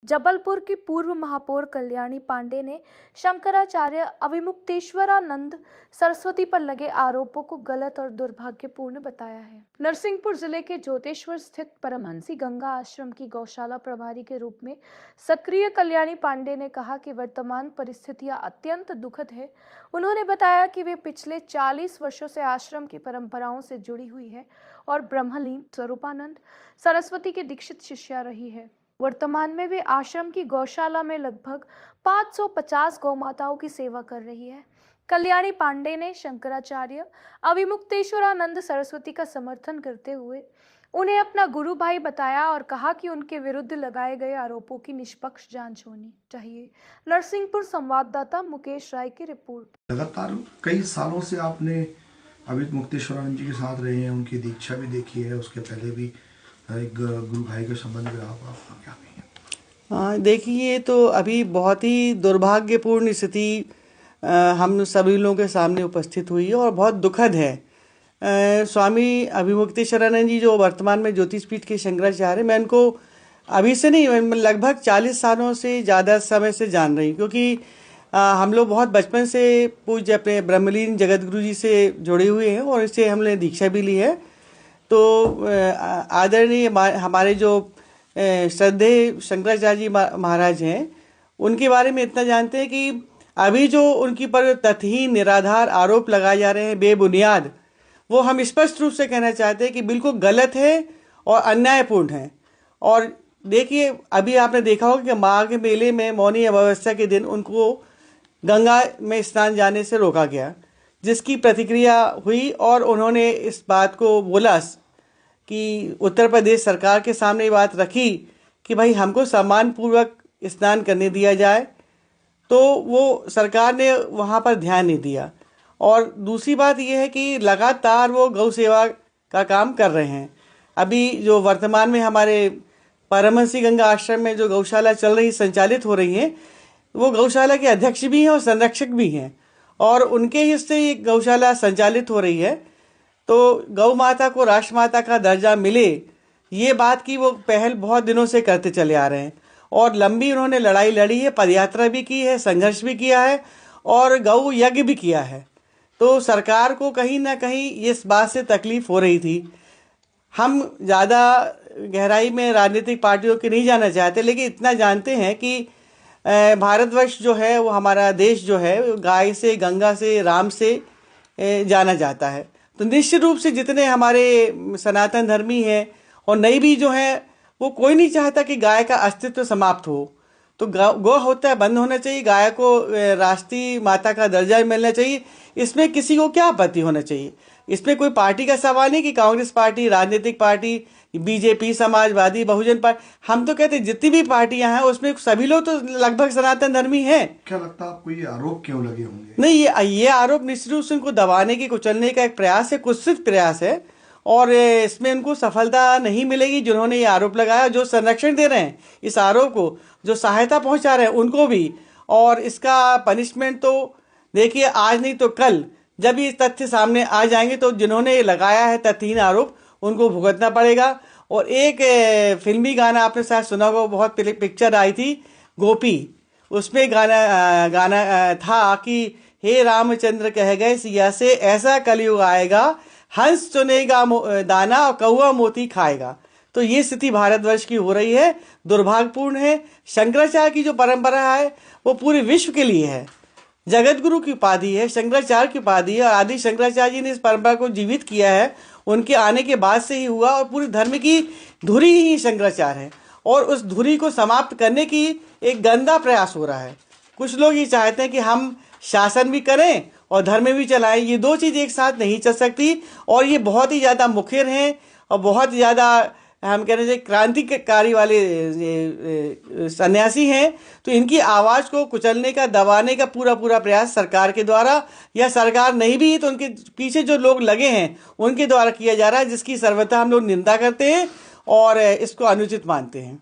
जबलपुर की पूर्व महापौर कल्याणी पांडे ने शंकराचार्य अविमुक्तेश्वरानंद सरस्वती पर लगे आरोपों को गलत और दुर्भाग्यपूर्ण बताया है। नरसिंहपुर जिले के जोतेश्वर स्थित परमहंसी गंगा आश्रम की गौशाला प्रभारी के रूप में सक्रिय कल्याणी पांडे ने कहा कि वर्तमान परिस्थितियां अत्यंत दुखद है। उन्होंने बताया कि वे पिछले 40 वर्षों से आश्रम की परंपराओं से जुड़ी हुई है और ब्रह्मलीन स्वरूपानंद सरस्वती की दीक्षित शिष्या रही है। वर्तमान में वे आश्रम की गौशाला में लगभग 550 गौ माताओं की सेवा कर रही है। कल्याणी पांडे ने शंकराचार्य अविमुक्तेश्वरानंद सरस्वती का समर्थन करते हुए उन्हें अपना गुरु भाई बताया और कहा कि उनके विरुद्ध लगाए गए आरोपों की निष्पक्ष जांच होनी चाहिए। नरसिंहपुर संवाददाता मुकेश राय की रिपोर्ट। लगातार कई सालों से आपने अविमुक्तेश्वरानंद जी के साथ रहे हैं, उनकी दीक्षा भी देखी है, उसके पहले भी एक गुरु भाई के संबंध में आपका क्या कहेंगे? हाँ, देखिए, तो अभी बहुत ही दुर्भाग्यपूर्ण स्थिति हम सभी लोगों के सामने उपस्थित हुई है और बहुत दुखद है। स्वामी अविमुक्तेश्वरानंद जी जो वर्तमान में ज्योतिषपीठ के शंकराचार्य, मैं उनको अभी से नहीं, मैं लगभग 40 सालों से ज़्यादा समय से जान रही हूँ, क्योंकि हम लोग बहुत बचपन से पूज्य अपने ब्रह्मलीन जगत गुरु जी से जुड़े हुए हैं और इससे हमने दीक्षा भी ली है। तो आदरणीय हमारे जो श्रद्धेय शंकराचार्य जी महाराज हैं, उनके बारे में इतना जानते हैं कि अभी जो उनकी पर तथहीन निराधार आरोप लगाए जा रहे हैं बेबुनियाद, वो हम स्पष्ट रूप से कहना चाहते हैं कि बिल्कुल गलत है और अन्यायपूर्ण है। और देखिए, अभी आपने देखा होगा कि माघ के मेले में मौनी अमावस्या के दिन उनको गंगा में स्नान जाने से रोका गया, जिसकी प्रतिक्रिया हुई और उन्होंने इस बात को बोला कि उत्तर प्रदेश सरकार के सामने ये बात रखी कि भाई हमको सम्मानपूर्वक स्नान करने दिया जाए, तो वो सरकार ने वहाँ पर ध्यान नहीं दिया। और दूसरी बात ये है कि लगातार वो गौ सेवा का काम कर रहे हैं। अभी जो वर्तमान में हमारे परमहंसी गंगा आश्रम में जो गौशाला चल रही संचालित हो रही है, वो गौशाला के अध्यक्ष भी हैं और संरक्षक भी हैं, और उनके हिस्से ये गौशाला संचालित हो रही है। तो गौ माता को राष्ट्रमाता का दर्जा मिले, ये बात की वो पहल बहुत दिनों से करते चले आ रहे हैं और लंबी उन्होंने लड़ाई लड़ी है, पदयात्रा भी की है, संघर्ष भी किया है और गौ यज्ञ भी किया है। तो सरकार को कहीं ना कहीं इस बात से तकलीफ हो रही थी। हम ज़्यादा गहराई में राजनीतिक पार्टियों के नहीं जाना चाहते, लेकिन इतना जानते हैं कि भारतवर्ष जो है, वो हमारा देश जो है, गाय से, गंगा से, राम से जाना जाता है। तो निश्चित रूप से जितने हमारे सनातन धर्मी हैं और नई भी जो है, वो कोई नहीं चाहता कि गाय का अस्तित्व समाप्त हो। तो गौ होता है बंद होना चाहिए, गाय को राष्ट्रीय माता का दर्जा मिलना चाहिए। इसमें किसी को क्या आपत्ति होना चाहिए? इसमें कोई पार्टी का सवाल नहीं कि कांग्रेस पार्टी, राजनीतिक पार्टी, बीजेपी, समाजवादी, बहुजन पार्टी, हम तो कहते हैं जितनी भी पार्टियां हैं उसमें सभी लोग तो लगभग सनातन धर्मी हैं। क्या लगता है आपको ये आरोप क्यों लगे होंगे? नहीं, ये आरोप निश्चित रूप से उनको दबाने की, कुचलने का एक प्रयास है, कुत्सित प्रयास है, और इसमें उनको सफलता नहीं मिलेगी। जिन्होंने ये आरोप लगाया, जो संरक्षण दे रहे हैं इस आरोप को, जो सहायता पहुंचा रहे हैं उनको भी, और इसका पनिशमेंट तो देखिए आज नहीं तो कल जब ये तथ्य सामने आ जाएंगे, तो जिन्होंने लगाया है तथ्यहीन आरोप, उनको भुगतना पड़ेगा। और एक फिल्मी गाना आपने शायद सुना होगा, बहुत पिक्चर आई थी गोपी, उसमें गाना था कि हे रामचंद्र कह गए सिया से, ऐसा कलयुग आएगा, हंस चुनेगा दाना और कौआ मोती खाएगा। तो ये स्थिति भारतवर्ष की हो रही है, दुर्भाग्यपूर्ण है। शंकराचार्य की जो परंपरा है वो पूरे विश्व के लिए है, जगत गुरु की उपाधि है, शंकराचार्य की उपाधि है। आदि शंकराचार्य जी ने इस परंपरा को जीवित किया है, उनके आने के बाद से ही हुआ, और पूरी धर्म की धुरी ही शंकराचार्य है, और उस धुरी को समाप्त करने की एक गंदा प्रयास हो रहा है। कुछ लोग ये चाहते हैं कि हम शासन भी करें और धर्म भी चलाएं, ये दो चीज़ एक साथ नहीं चल सकती। और ये बहुत ही ज़्यादा मुखर हैं और बहुत ज़्यादा, हम कहना चाहिए, क्रांतिकारी वाले सन्यासी हैं। तो इनकी आवाज़ को कुचलने का, दबाने का पूरा प्रयास सरकार के द्वारा, या सरकार नहीं भी तो उनके पीछे जो लोग लगे हैं उनके द्वारा किया जा रहा है, जिसकी सर्वथा हम लोग निंदा करते हैं और इसको अनुचित मानते हैं।